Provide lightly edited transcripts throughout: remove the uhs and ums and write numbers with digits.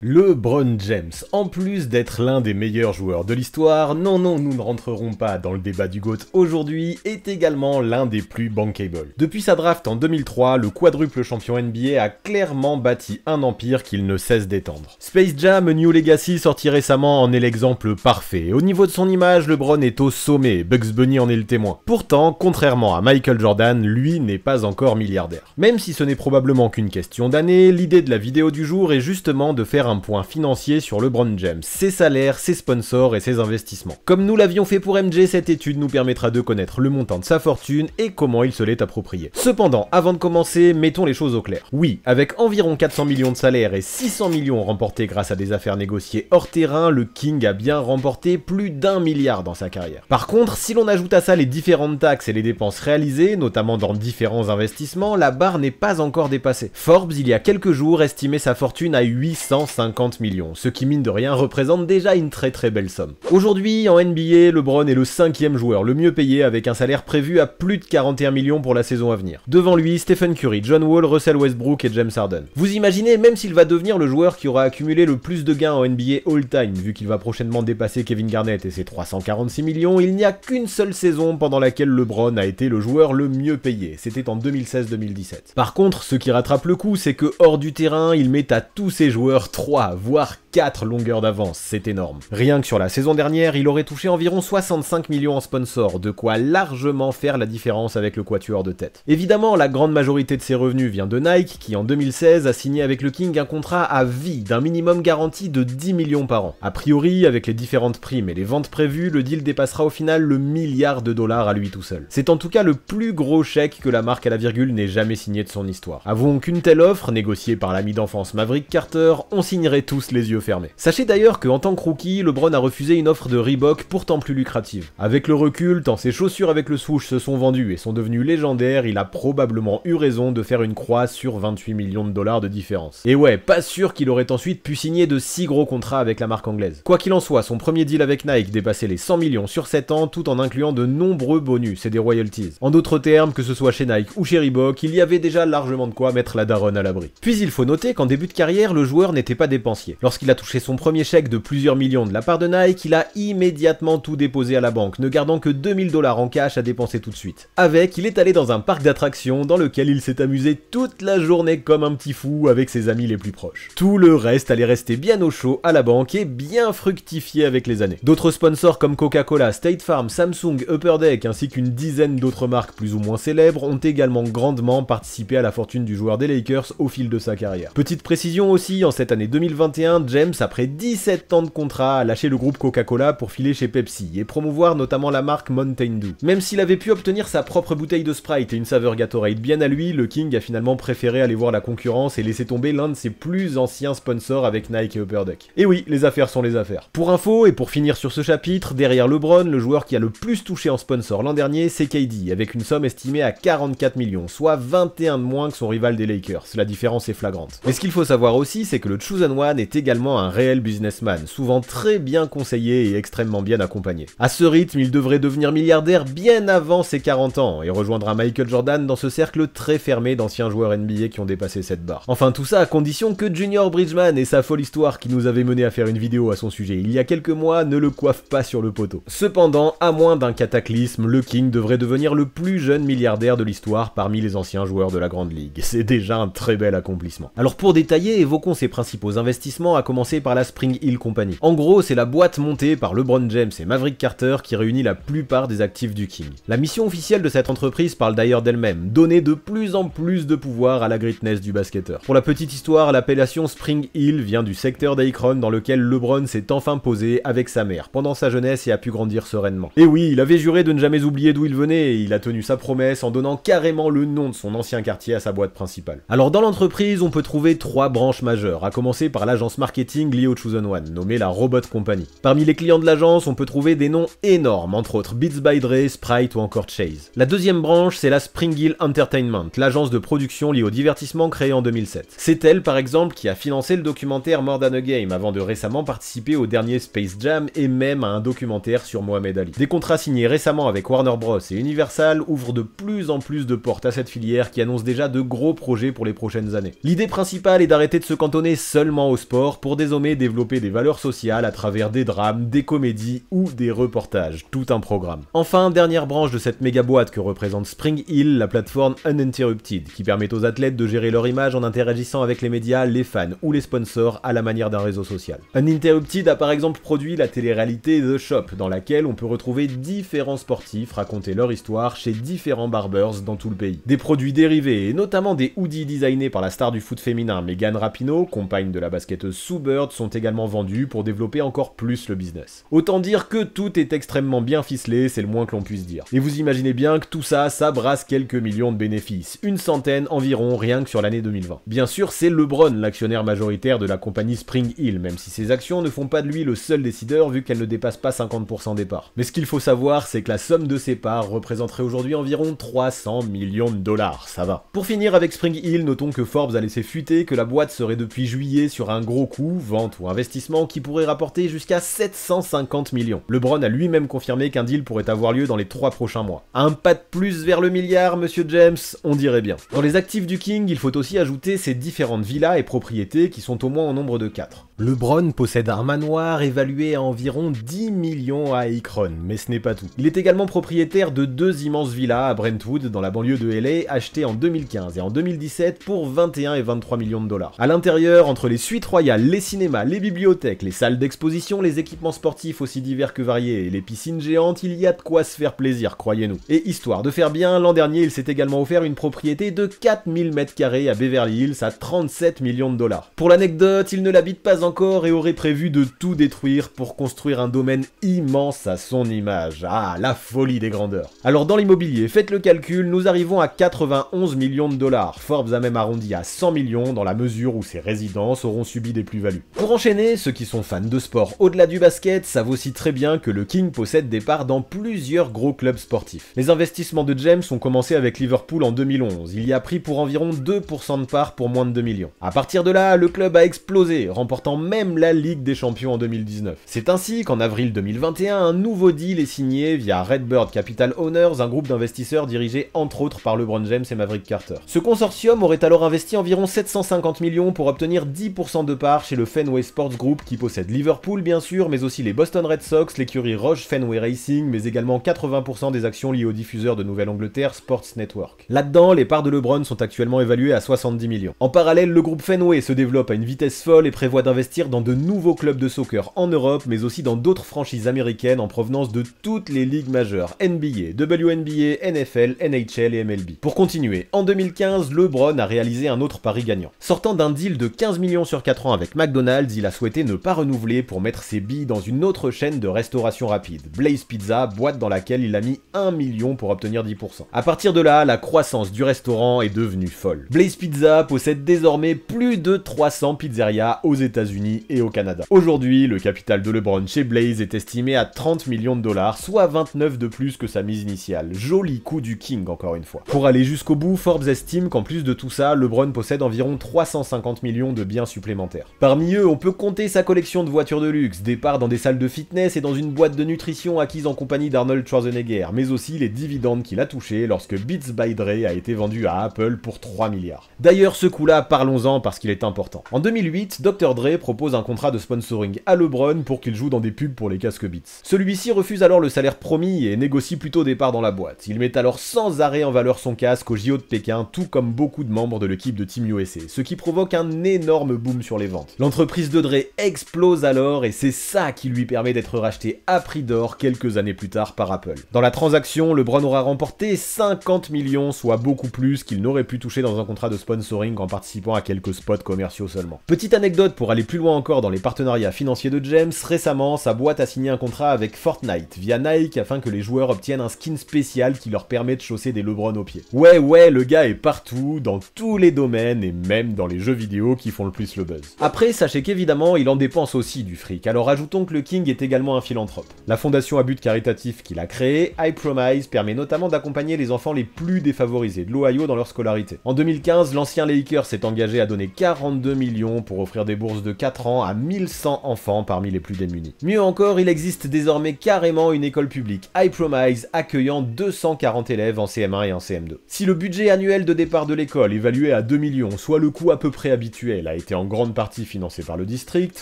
LeBron James, en plus d'être l'un des meilleurs joueurs de l'histoire, non, nous ne rentrerons pas dans le débat du GOAT aujourd'hui, est également l'un des plus bankable. Depuis sa draft en 2003, le quadruple champion NBA a clairement bâti un empire qu'il ne cesse d'étendre. Space Jam: A New Legacy sorti récemment en est l'exemple parfait. Au niveau de son image, LeBron est au sommet, Bugs Bunny en est le témoin. Pourtant, contrairement à Michael Jordan, lui n'est pas encore milliardaire. Même si ce n'est probablement qu'une question d'année, l'idée de la vidéo du jour est justement de faire un point financier sur LeBron James, ses salaires, ses sponsors et ses investissements. Comme nous l'avions fait pour MJ, cette étude nous permettra de connaître le montant de sa fortune et comment il se l'est approprié. Cependant, avant de commencer, mettons les choses au clair. Oui, avec environ 400 millions de salaires et 600 millions remportés grâce à des affaires négociées hors terrain, le King a bien remporté plus d'1 milliard dans sa carrière. Par contre, si l'on ajoute à ça les différentes taxes et les dépenses réalisées, notamment dans différents investissements, la barre n'est pas encore dépassée. Forbes, il y a quelques jours, estimait sa fortune à 850 millions, ce qui mine de rien représente déjà une très belle somme. Aujourd'hui, en NBA, LeBron est le 5e joueur le mieux payé avec un salaire prévu à plus de 41 millions pour la saison à venir. Devant lui, Stephen Curry, John Wall, Russell Westbrook et James Harden. Vous imaginez, même s'il va devenir le joueur qui aura accumulé le plus de gains en NBA all-time, vu qu'il va prochainement dépasser Kevin Garnett et ses 346 millions, il n'y a qu'une seule saison pendant laquelle LeBron a été le joueur le mieux payé, c'était en 2016-2017. Par contre, ce qui rattrape le coup, c'est que hors du terrain, il met à tous ses joueurs 3, voire 4 longueurs d'avance, c'est énorme. Rien que sur la saison dernière, il aurait touché environ 65 millions en sponsors, de quoi largement faire la différence avec le quatuor de tête. Évidemment, la grande majorité de ses revenus vient de Nike, qui en 2016 a signé avec le King un contrat à vie d'un minimum garanti de 10 millions par an. A priori, avec les différentes primes et les ventes prévues, le deal dépassera au final le milliard de dollars à lui tout seul. C'est en tout cas le plus gros chèque que la marque à la virgule n'ait jamais signé de son histoire. Avouons qu'une telle offre, négociée par l'ami d'enfance Maverick Carter, on signerait tous les yeux fermés. Sachez d'ailleurs qu'en tant que rookie, LeBron a refusé une offre de Reebok pourtant plus lucrative. Avec le recul, tant ses chaussures avec le swoosh se sont vendues et sont devenues légendaires, il a probablement eu raison de faire une croix sur 28 millions de dollars de différence. Et ouais, pas sûr qu'il aurait ensuite pu signer de si gros contrats avec la marque anglaise. Quoi qu'il en soit, son premier deal avec Nike dépassait les 100 millions sur 7 ans tout en incluant de nombreux bonus et des royalties. En d'autres termes, que ce soit chez Nike ou chez Reebok, il y avait déjà largement de quoi mettre la daronne à l'abri. Puis il faut noter qu'en début de carrière, le joueur n'était pas dépensier. Lorsqu'il a touché son premier chèque de plusieurs millions de la part de Nike, il a immédiatement tout déposé à la banque, ne gardant que 2000 $ en cash à dépenser tout de suite. Avec, il est allé dans un parc d'attractions dans lequel il s'est amusé toute la journée comme un petit fou avec ses amis les plus proches. Tout le reste allait rester bien au chaud à la banque et bien fructifier avec les années. D'autres sponsors comme Coca-Cola, State Farm, Samsung, Upper Deck ainsi qu'une dizaine d'autres marques plus ou moins célèbres ont également grandement participé à la fortune du joueur des Lakers au fil de sa carrière. Petite précision aussi, en cette année 2021, James, après 17 ans de contrat, a lâché le groupe Coca-Cola pour filer chez Pepsi et promouvoir notamment la marque Mountain Dew. Même s'il avait pu obtenir sa propre bouteille de Sprite et une saveur Gatorade bien à lui, le King a finalement préféré aller voir la concurrence et laisser tomber l'un de ses plus anciens sponsors avec Nike et Upper Deck. Et oui, les affaires sont les affaires. Pour info, et pour finir sur ce chapitre, derrière LeBron, le joueur qui a le plus touché en sponsor l'an dernier, c'est KD, avec une somme estimée à 44 millions, soit 21 de moins que son rival des Lakers. La différence est flagrante. Mais ce qu'il faut savoir aussi, c'est que le Chosen One est également un réel businessman, souvent très bien conseillé et extrêmement bien accompagné. À ce rythme, il devrait devenir milliardaire bien avant ses 40 ans, et rejoindra Michael Jordan dans ce cercle très fermé d'anciens joueurs NBA qui ont dépassé cette barre. Enfin tout ça à condition que Junior Bridgeman et sa folle histoire qui nous avait mené à faire une vidéo à son sujet il y a quelques mois ne le coiffent pas sur le poteau. Cependant, à moins d'un cataclysme, le King devrait devenir le plus jeune milliardaire de l'histoire parmi les anciens joueurs de la Grande Ligue. C'est déjà un très bel accomplissement. Alors pour détailler, évoquons ses principaux investissements, à commencer par la Spring Hill Company. En gros, c'est la boîte montée par LeBron James et Maverick Carter qui réunit la plupart des actifs du King. La mission officielle de cette entreprise parle d'ailleurs d'elle-même, donner de plus en plus de pouvoir à la greatness du basketteur. Pour la petite histoire, l'appellation Spring Hill vient du secteur d'Akron dans lequel LeBron s'est enfin posé avec sa mère pendant sa jeunesse et a pu grandir sereinement. Et oui, il avait juré de ne jamais oublier d'où il venait et il a tenu sa promesse en donnant carrément le nom de son ancien quartier à sa boîte principale. Alors dans l'entreprise, on peut trouver 3 branches majeures, à commencer par l'agence marketing liée au Chosen One, nommée la Robot Company. Parmi les clients de l'agence, on peut trouver des noms énormes, entre autres Beats by Dre, Sprite ou encore Chase. La deuxième branche, c'est la Spring Hill Entertainment, l'agence de production liée au divertissement créée en 2007. C'est elle, par exemple, qui a financé le documentaire More Than a Game avant de récemment participer au dernier Space Jam et même à un documentaire sur Mohamed Ali. Des contrats signés récemment avec Warner Bros et Universal ouvrent de plus en plus de portes à cette filière qui annonce déjà de gros projets pour les prochaines années. L'idée principale est d'arrêter de se cantonner seulement seulement au sport pour désormais développer des valeurs sociales à travers des drames, des comédies ou des reportages, tout un programme. Enfin, dernière branche de cette méga boîte que représente Spring Hill, la plateforme Uninterrupted, qui permet aux athlètes de gérer leur image en interagissant avec les médias, les fans ou les sponsors à la manière d'un réseau social. Uninterrupted a par exemple produit la télé-réalité The Shop, dans laquelle on peut retrouver différents sportifs raconter leur histoire chez différents barbers dans tout le pays. Des produits dérivés, et notamment des hoodies designés par la star du foot féminin Megan Rapinoe, compagne de la basketteuse Sue Bird, sont également vendus pour développer encore plus le business. Autant dire que tout est extrêmement bien ficelé, c'est le moins que l'on puisse dire. Et vous imaginez bien que tout ça, ça brasse quelques millions de bénéfices, une centaine environ rien que sur l'année 2020. Bien sûr, c'est LeBron l'actionnaire majoritaire de la compagnie Spring Hill, même si ses actions ne font pas de lui le seul décideur vu qu'elles ne dépassent pas 50% des parts. Mais ce qu'il faut savoir, c'est que la somme de ses parts représenterait aujourd'hui environ 300 millions de dollars, ça va. Pour finir avec Spring Hill, notons que Forbes a laissé fuiter que la boîte serait depuis juillet sur un gros coup, vente ou investissement, qui pourrait rapporter jusqu'à 750 millions. LeBron a lui-même confirmé qu'un deal pourrait avoir lieu dans les 3 prochains mois. Un pas de plus vers le milliard, monsieur James, on dirait bien. Dans les actifs du King, il faut aussi ajouter ses différentes villas et propriétés qui sont au moins au nombre de 4. LeBron possède un manoir évalué à environ 10 millions à Akron, mais ce n'est pas tout. Il est également propriétaire de 2 immenses villas à Brentwood, dans la banlieue de LA, achetées en 2015 et en 2017 pour 21 et 23 millions de dollars. À l'intérieur, entre les suites royales, les cinémas, les bibliothèques, les salles d'exposition, les équipements sportifs aussi divers que variés et les piscines géantes, il y a de quoi se faire plaisir, croyez-nous. Et histoire de faire bien, l'an dernier, il s'est également offert une propriété de 4000 m² à Beverly Hills à 37 millions de dollars. Pour l'anecdote, il ne l'habite pas encore et aurait prévu de tout détruire pour construire un domaine immense à son image. Ah, la folie des grandeurs. Alors dans l'immobilier, faites le calcul, nous arrivons à 91 millions de dollars. Forbes a même arrondi à 100 millions dans la mesure où ses résidences auront subi des plus-values. Pour enchaîner, ceux qui sont fans de sport au-delà du basket savent aussi très bien que le King possède des parts dans plusieurs gros clubs sportifs. Les investissements de James ont commencé avec Liverpool en 2011. Il y a pris pour environ 2% de parts pour moins de 2 millions. À partir de là, le club a explosé, remportant même la Ligue des Champions en 2019. C'est ainsi qu'en avril 2021, un nouveau deal est signé via Redbird Capital Owners, un groupe d'investisseurs dirigé entre autres par LeBron James et Maverick Carter. Ce consortium aurait alors investi environ 750 millions pour obtenir 10% de parts chez le Fenway Sports Group qui possède Liverpool bien sûr, mais aussi les Boston Red Sox, l'écurie Rouge Fenway Racing, mais également 80% des actions liées au diffuseur de Nouvelle-Angleterre Sports Network. Là-dedans, les parts de LeBron sont actuellement évaluées à 70 millions. En parallèle, le groupe Fenway se développe à une vitesse folle et prévoit d'investir dans de nouveaux clubs de soccer en Europe, mais aussi dans d'autres franchises américaines en provenance de toutes les ligues majeures, NBA, WNBA, NFL, NHL et MLB. Pour continuer, en 2015, LeBron a réalisé un autre pari gagnant. Sortant d'un deal de 15 millions sur 4 ans avec McDonald's, il a souhaité ne pas renouveler pour mettre ses billes dans une autre chaîne de restauration rapide, Blaze Pizza, boîte dans laquelle il a mis 1 million pour obtenir 10%. À partir de là, la croissance du restaurant est devenue folle. Blaze Pizza possède désormais plus de 300 pizzerias aux États-Unis et au Canada. Aujourd'hui, le capital de LeBron chez Blaze est estimé à 30 millions de dollars, soit 29 de plus que sa mise initiale. Joli coup du King encore une fois. Pour aller jusqu'au bout, Forbes estime qu'en plus de tout ça, LeBron possède environ 350 millions de biens supplémentaires. Parmi eux, on peut compter sa collection de voitures de luxe, des parts dans des salles de fitness et dans une boîte de nutrition acquise en compagnie d'Arnold Schwarzenegger, mais aussi les dividendes qu'il a touchés lorsque Beats by Dre a été vendu à Apple pour 3 milliards. D'ailleurs, ce coup-là, parlons-en parce qu'il est important. En 2008, Dr. Dre propose un contrat de sponsoring à LeBron pour qu'il joue dans des pubs pour les casques Beats. Celui-ci refuse alors le salaire promis et négocie plutôt des parts dans la boîte. Il met alors sans arrêt en valeur son casque au JO de Pékin, tout comme beaucoup de membres de l'équipe de Team USA, ce qui provoque un énorme boom sur les ventes. L'entreprise de Dre explose alors et c'est ça qui lui permet d'être racheté à prix d'or quelques années plus tard par Apple. Dans la transaction, LeBron aura remporté 50 millions, soit beaucoup plus qu'il n'aurait pu toucher dans un contrat de sponsoring en participant à quelques spots commerciaux seulement. Petite anecdote pour aller plus loin encore dans les partenariats financiers de James, récemment sa boîte a signé un contrat avec Fortnite via Nike afin que les joueurs obtiennent un skin spécial qui leur permet de chausser des LeBron aux pieds. Ouais, le gars est partout, dans tous les domaines et même dans les jeux vidéo qui font le plus le buzz. Après, sachez qu'évidemment, il en dépense aussi du fric, alors ajoutons que le King est également un philanthrope. La fondation à but caritatif qu'il a créée, I Promise, permet notamment d'accompagner les enfants les plus défavorisés de l'Ohio dans leur scolarité. En 2015, l'ancien Laker s'est engagé à donner 42 millions pour offrir des bourses de 4 ans à 1100 enfants parmi les plus démunis. Mieux encore, il existe désormais carrément une école publique, iPromise, accueillant 240 élèves en CM1 et en CM2. Si le budget annuel de départ de l'école, évalué à 2 millions, soit le coût à peu près habituel, a été en grande partie financé par le district,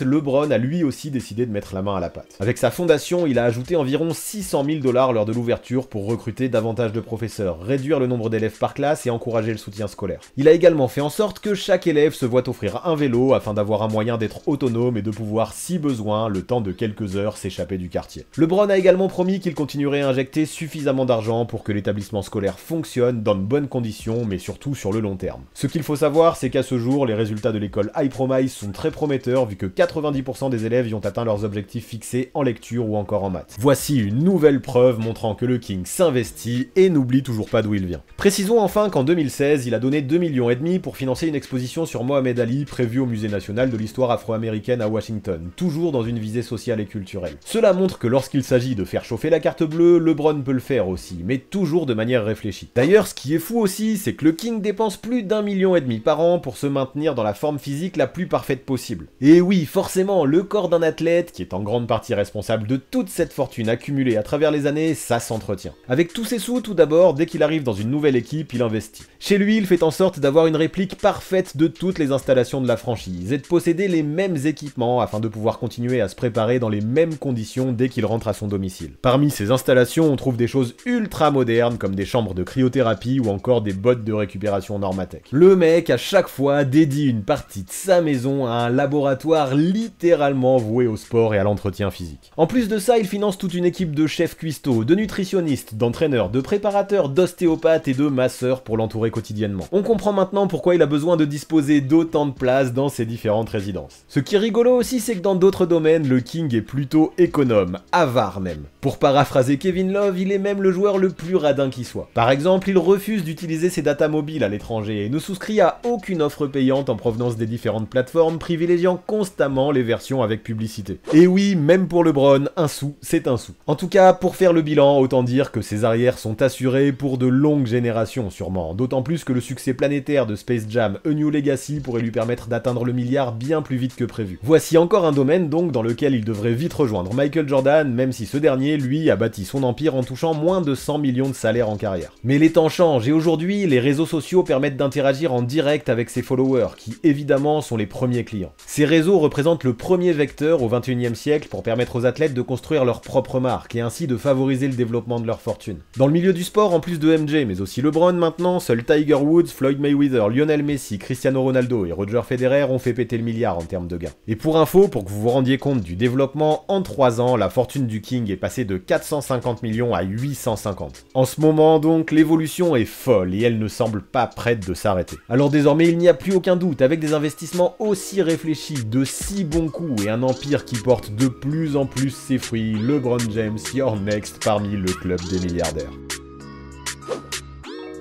LeBron a lui aussi décidé de mettre la main à la pâte. Avec sa fondation, il a ajouté environ 600 000 $ lors de l'ouverture pour recruter davantage de professeurs, réduire le nombre d'élèves par classe et encourager le soutien scolaire. Il a également fait en sorte que chaque élève se voit offrir un vélo afin d'avoir un moyen d'être autonome et de pouvoir, si besoin, le temps de quelques heures, s'échapper du quartier. LeBron a également promis qu'il continuerait à injecter suffisamment d'argent pour que l'établissement scolaire fonctionne dans de bonnes conditions, mais surtout sur le long terme. Ce qu'il faut savoir, c'est qu'à ce jour, les résultats de l'école iPromise sont très prometteurs vu que 90% des élèves y ont atteint leurs objectifs fixés en lecture ou encore en maths. Voici une nouvelle preuve montrant que le King s'investit et n'oublie toujours pas d'où il vient. Précisons enfin qu'en 2016, il a donné 2,5 millions pour financer une exposition sur Mohamed Ali prévue au Musée national de l'histoire afro-américaine à Washington, toujours dans une visée sociale et culturelle. Cela montre que lorsqu'il s'agit de faire chauffer la carte bleue, LeBron peut le faire aussi, mais toujours de manière réfléchie. D'ailleurs, ce qui est fou aussi, c'est que le King dépense plus d'1,5 million par an pour se maintenir dans la forme physique la plus parfaite possible. Et oui, forcément, le corps d'un athlète, qui est en grande partie responsable de toute cette fortune accumulée à travers les années, ça s'entretient. Avec tous ses sous, tout d'abord, dès qu'il arrive dans une nouvelle équipe, il investit. Chez lui, il fait en sorte d'avoir une réplique parfaite de toutes les installations de la franchise et de posséder les mêmes équipements afin de pouvoir continuer à se préparer dans les mêmes conditions dès qu'il rentre à son domicile. Parmi ces installations, on trouve des choses ultra modernes comme des chambres de cryothérapie ou encore des bottes de récupération Normatec. Le mec, à chaque fois, dédie une partie de sa maison à un laboratoire littéralement voué au sport et à l'entretien physique. En plus de ça, il finance toute une équipe de chefs cuistots, de nutritionnistes, d'entraîneurs, de préparateurs, d'ostéopathes et de masseurs pour l'entourer quotidiennement. On comprend maintenant pourquoi il a besoin de disposer d'autant de place dans ses différentes résidences. Ce qui est rigolo aussi, c'est que dans d'autres domaines, le King est plutôt économe, avare même. Pour paraphraser Kevin Love, il est même le joueur le plus radin qui soit. Par exemple, il refuse d'utiliser ses datas mobiles à l'étranger et ne souscrit à aucune offre payante en provenance des différentes plateformes, privilégiant constamment les versions avec publicité. Et oui, même pour LeBron, un sou, c'est un sou. En tout cas, pour faire le bilan, autant dire que ses arrières sont assurées pour de longues générations sûrement, d'autant plus que le succès planétaire de Space Jam A New Legacy pourrait lui permettre d'atteindre le milliard bien plus vite que prévu. Voici encore un domaine donc dans lequel il devrait vite rejoindre Michael Jordan, même si ce dernier, lui, a bâti son empire en touchant moins de 100 millions de salaires en carrière. Mais les temps changent et aujourd'hui, les réseaux sociaux permettent d'interagir en direct avec ses followers, qui évidemment sont les premiers clients. Ces réseaux représentent le premier vecteur au XXIe siècle pour permettre aux athlètes de construire leur propre marque et ainsi de favoriser le développement de leur fortune. Dans le milieu du sport, en plus de MJ, mais aussi LeBron maintenant, seuls Tiger Woods, Floyd Mayweather, Lionel Messi, Cristiano Ronaldo et Roger Federer ont fait péter le milliard en termes de gains. Et pour info, pour que vous vous rendiez compte du développement, en 3 ans, la fortune du King est passée de 450 millions à 850. En ce moment donc, l'évolution est folle et elle ne semble pas prête de s'arrêter. Alors désormais, il n'y a plus aucun doute, avec des investissements aussi réfléchis, de si bons coups et un empire qui porte de plus en plus ses fruits, LeBron James, you're next parmi le club des milliardaires.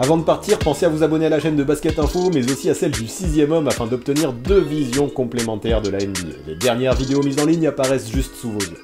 Avant de partir, pensez à vous abonner à la chaîne de Basket Info, mais aussi à celle du 6ème homme afin d'obtenir 2 visions complémentaires de la NBA. Les dernières vidéos mises en ligne apparaissent juste sous vos yeux.